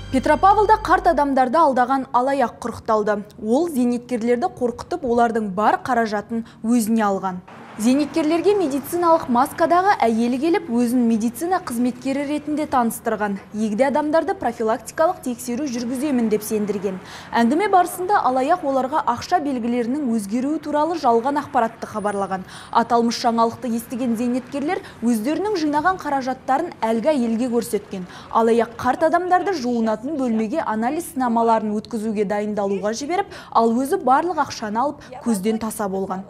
Петропавлда қарт адамдарды алдаған алаяқ құрықталды. Ол зейнеткерлерді қорқытып, олардың бар қаражатын өзіне алған. Зейнеткерлерге медициналық маскадағы әйелі келіп, өзін медицина қызметкері ретінде таныстырған. Егде адамдарды профилактикалық тексеру жүргіземін деп сендірген. Әңгіме барысында алаяқ оларға ақша белгілерінің өзгеруі туралы жалған ақпаратты хабарлаған. Аталмыш жаңалықты естіген зейнеткерлер өздерінің жинаған қаражаттарын әлгі әйелге көрсеткен. Алаяқ қарт адамдарды жуынатын бөлмеге анализ сынамаларын өткізуге дайындалуға жіберіп, ал өзі барлық ақшаны алып көзден таса болған.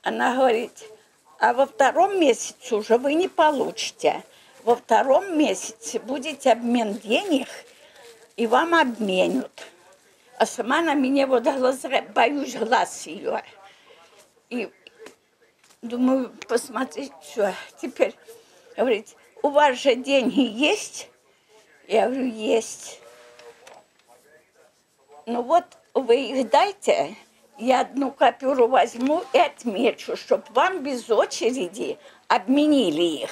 Она говорит, а во втором месяце уже вы не получите. Во втором месяце будет обмен денег, и вам обменят. А сама на меня вот глаза, боюсь глаз ее. И думаю, посмотреть, что теперь. Говорит, у вас же деньги есть? Я говорю, есть. Ну вот, вы их дайте. Я одну купюру возьму и отмечу, чтобы вам без очереди обменили их.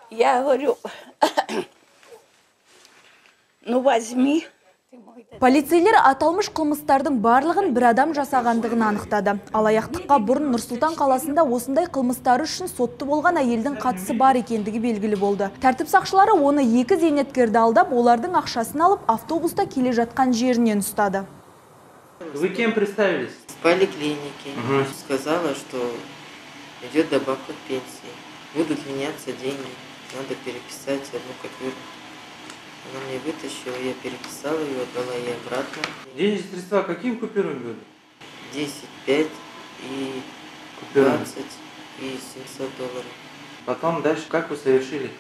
Я говорю, ну возьми. Полицейлер аталмыш қылмыстардың барлығын бір адам жасағандығын анықтады. Алаяқтыққа бұрын Нұр-Сұлтан қаласында осындай қылмыстары үшін сотты болған әйелдің қатысы бар екендігі белгілі болды. Тәртіп сақшылары оны 2 зейнеткерді алдап, олардың ақшасын алып, автобуста келе жатқан жерінен ұстады. Вы кем представились? В поликлинике. Сказала, что идет добавка к пенсии. Будут меняться деньги. Надо переписать одну купюру. Она мне вытащила, я переписала ее, отдала ей обратно. Денежные средства каким купюрами были? 10, 5 и 20 и 700 долларов. Потом дальше как вы совершили?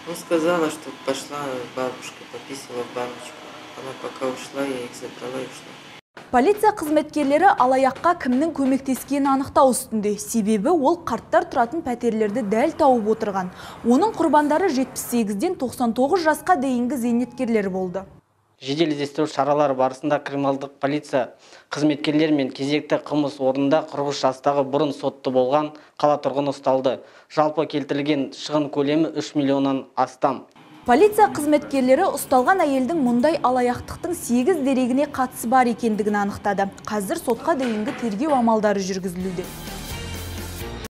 Ну, сказала, что пошла бабушка, пописала в баночку. Она пока ушла, я их забрала и ушла. Полиция қызметкерлері алаяққа кімнің көмектескенін анықтау үстінде. Себебі ол қарттар тұратын пәтерлерді дәл тауып отырған. Оның құрбандары 78-ден 99 жасқа дейінгі зейнеткерлер болды. Жедел іздестіру шаралары барысында криминалдық полиция қызметкерлері мен кезекті қылмыс орнында 43 жастағы бұрын сотты болған қала тұрғыны ұсталды. Жалпы келтірілген шығын көлемі 3 миллионнан астам. Полиция қызметкерлері ұсталған әйелдің мұндай алаяқтықтың 8 дерегіне қатысы бар екендігін анықтады. Қазір сотқа дейінгі тергеу амалдары жүргізілуде.